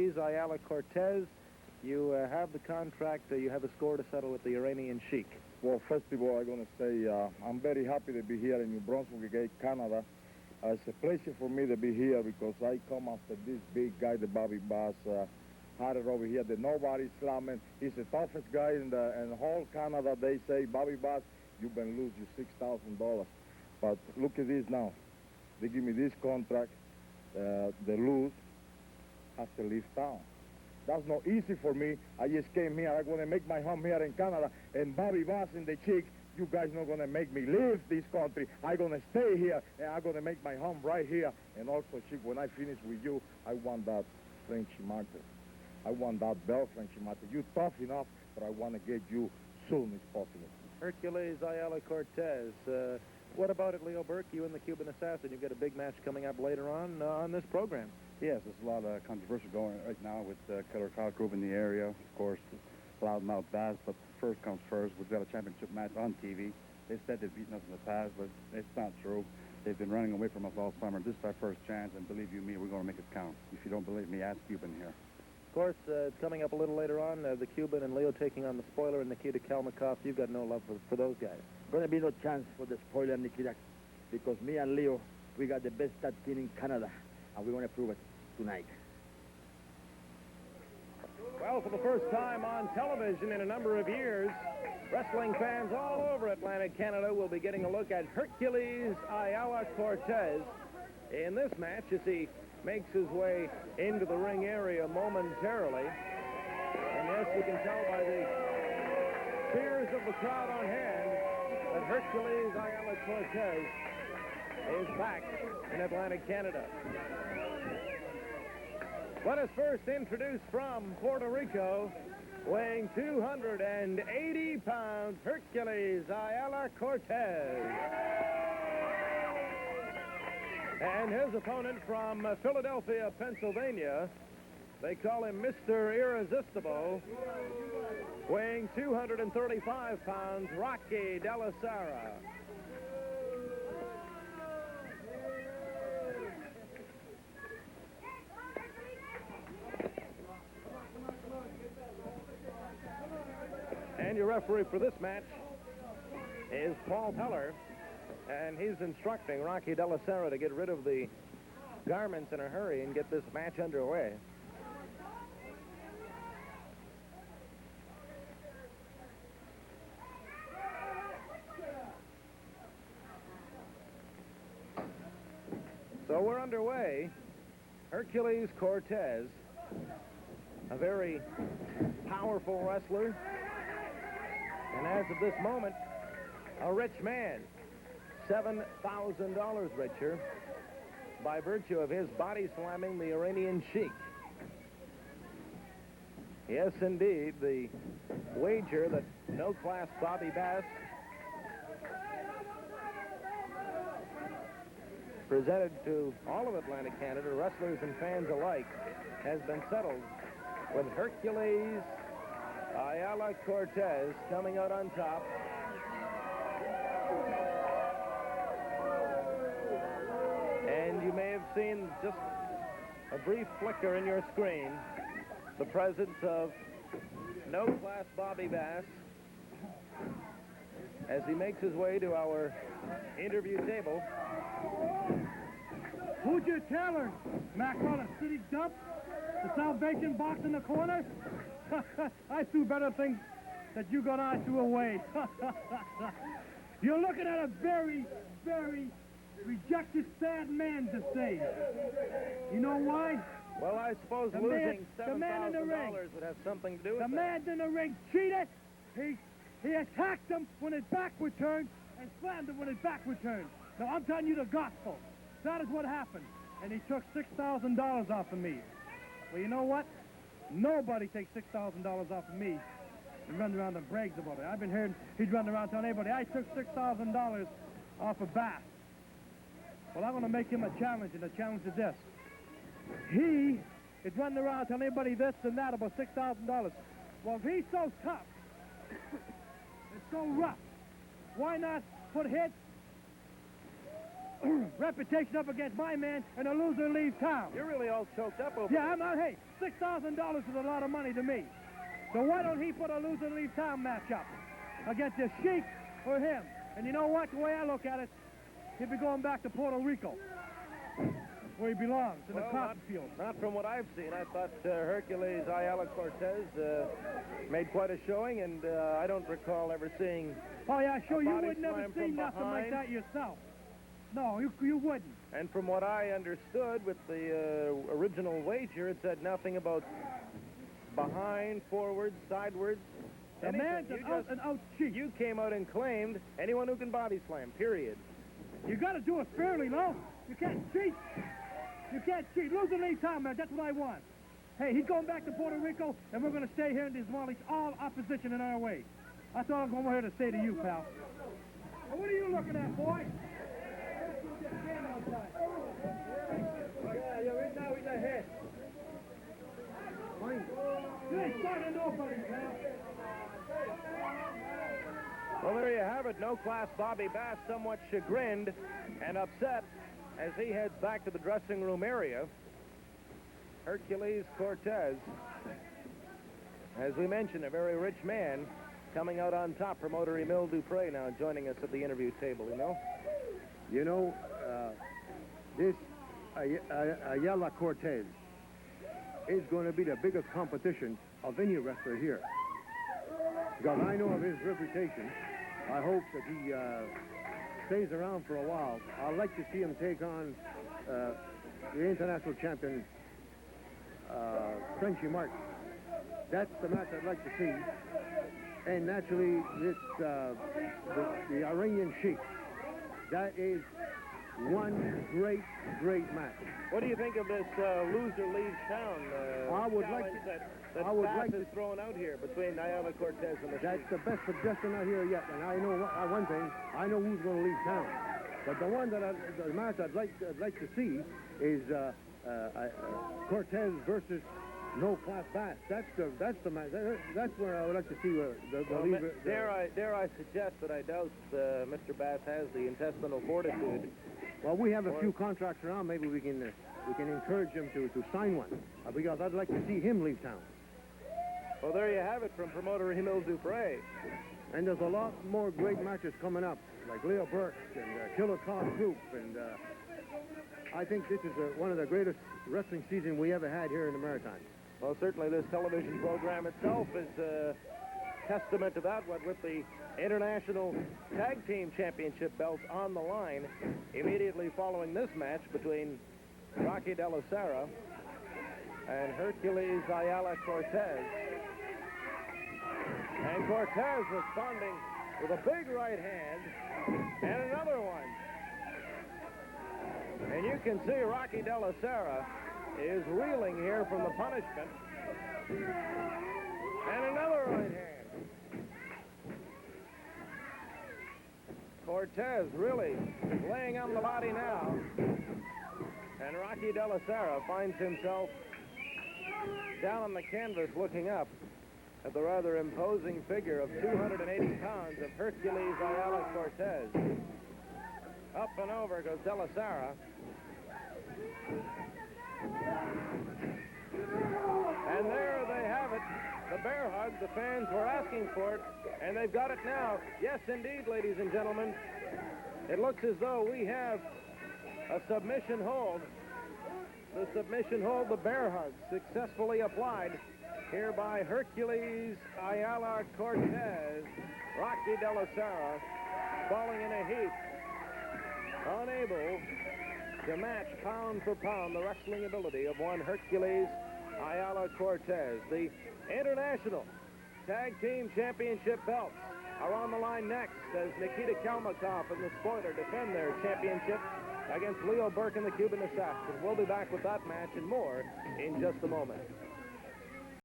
Hercules Ayala Cortz. You have the contract. You have a score to settle with the Iranian Sheik. Well, first of all, I'm going to say I'm very happy to be here in New Brunswick, Canada. It's a pleasure for me to be here because I come after this big guy, the Bobby Bass, had it over here that nobody's slamming. He's the toughest guy in the whole Canada. They say, Bobby Bass, you've been lose you $6,000. But look at this now. They give me this contract. The lose has to leave town. That's not easy for me. I just came here. I'm going to make my home here in Canada. And Bobby Bass and the chick, you guys not going to make me leave this country. I'm going to stay here, and I'm going to make my home right here. And also, chick, when I finish with you, I want that French market. I want that bell French market. You're tough enough, but I want to get you soon as possible. Hercules Ayala Cortz. What about it, Leo Burke? You and the Cuban Assassin. You've got a big match coming up later on this program. Yes, there's a lot of controversy going right now with Killer Cow Group in the area. Of course, loudmouth Bass, but first comes first. We've got a championship match on TV. They said they've beaten us in the past, but it's not true. They've been running away from us all summer. This is our first chance, and believe you me, we're going to make it count. If you don't believe me, ask Cuban here. Of course, it's coming up a little later on, the Cuban and Leo taking on the Spoiler and Nikita Kalmikov. You've got no love for those guys. Going to be no chance for the Spoiler and Nikita because me and Leo, we got the best tag team in Canada, and we're going to prove it tonight. Well, for the first time on television in a number of years, wrestling fans all over Atlantic Canada will be getting a look at Hercules Ayala Cortz in this match as he makes his way into the ring area momentarily. And yes, you can tell by the cheers of the crowd on hand that Hercules Ayala Cortz is back in Atlantic Canada. Let us first introduce from Puerto Rico, weighing 280 pounds, Hercules Ayala Cortz. And his opponent from Philadelphia, Pennsylvania, they call him Mr. Irresistible, weighing 235 pounds, Rocky Delesara. And your referee for this match is Paul Heller, and he's instructing Rocky Delesara to get rid of the garments in a hurry and get this match underway. So we're underway. Hercules Cortz, a very powerful wrestler, and as of this moment, a rich man, $7,000 richer by virtue of his body slamming the Iranian Sheik. Yes, indeed, the wager that no-class Bobby Bass presented to all of Atlantic Canada, wrestlers and fans alike, has been settled with Hercules Ayala Cortz coming out on top. And you may have seen just a brief flicker in your screen, the presence of no-class Bobby Bass as he makes his way to our interview table. Who'd you tell her? Mac on a city dump? The Salvation box in the corner? I threw better things that you got I threw away. You're looking at a very, very rejected, sad man to say. You know why? Well, I suppose losing $7,000 would have something to do with the that. man in the ring cheated. He attacked him when his back was turned and slammed him when his back was turned. Now, I'm telling you the gospel. That is what happened. And he took $6,000 off of me. Well, you know what? Nobody takes $6,000 off of me and runs around and brags about it. I've been hearing he's running around telling everybody, I took $6,000 off of Bass. Well, I'm going to make him a challenge, and the challenge is this. He is running around telling everybody this and that about $6,000. Well, if he's so tough and so rough, why not put hits reputation up against my man, and the loser leaves town. You're really all choked up over Yeah, I'm not. Hey, $6,000 is a lot of money to me. So why don't he put a loser leave town match up against the Sheik or him? And you know what? The way I look at it, he'd be going back to Puerto Rico, where he belongs, in the cotton field. Not from what I've seen. I thought Hercules Ayala Cortez made quite a showing, and I don't recall ever seeing. Oh yeah, sure. You body would never slam see from nothing like behind. that yourself. No, you wouldn't. And from what I understood with the original wager, it said nothing about behind, forward, sidewards. The anything. man's You an out just- and out cheat. You came out and claimed anyone who can body slam, period. You got to do it fairly, no? You can't cheat. You can't cheat. Loser leave town, man. That's what I want. Hey, he's going back to Puerto Rico, and we're going to stay here and demolish all opposition in our way. That's all I'm going here to say to you, pal. Now, what are you looking at, boy? Yeah, you're in now with the head. You ain't starting nobody, pal. Well, there you have it. No-class Bobby Bass somewhat chagrined and upset as he heads back to the dressing room area. Hercules Cortez, as we mentioned, a very rich man, coming out on top. Promoter Emil Dupre now joining us at the interview table. Emil? You know, this Ayala Cortez is going to be the biggest competition of any wrestler here. Because I know of his reputation. I hope that he stays around for a while. I'd like to see him take on the international champion, Frenchy Martin. That's the match I'd like to see. And naturally, this the Iranian Sheik. That is one great match. What do you think of this loser leaves town I would like challenge to- that I would Bass like to- is throwing out here between Ayala Cortez and the That's Sheik? the best suggestion out here yet. And I know one thing. I know who's going to leave town. But the one the match I'd like to see is Cortez versus No Class Bass. That's the match. That's where I would like to see the Well, leaver. dare I suggest that I doubt Mr. Bass has the intestinal fortitude. Well, we have a few contracts around. Maybe we can encourage him to sign one because I'd like to see him leave town. Well, there you have it from promoter Emil Dupre. And there's a lot more great matches coming up, like Leo Burke and Killer Cobb Group. And I think this is one of the greatest wrestling seasons we ever had here in the Maritimes. Well, certainly this television program itself is a testament to that, what with the International Tag Team Championship belts on the line immediately following this match between Rocky Delesara and Hercules Ayala Cortez. And Cortez responding with a big right hand and another one. And you can see Rocky Delesara is reeling here from the punishment. And another right hand. Cortez really laying on the body now. And Rocky Delesara finds himself down on the canvas looking up at the rather imposing figure of 280 pounds of Hercules Ayala Cortez. Up and over goes Delesara. And there they have it, the bear hug. The fans were asking for it, and they've got it now. Yes, indeed, ladies and gentlemen. It looks as though we have a submission hold. The submission hold, the bear hug, successfully applied here by Hercules Ayala Cortez. Rocky Delesara falling in a heap, unable to match pound for pound the wrestling ability of one Hercules Ayala Cortez. The International Tag Team Championship belts are on the line next as Nikita Kalmakov and the Spoiler defend their championship against Leo Burke and the Cuban Assassin. We'll be back with that match and more in just a moment.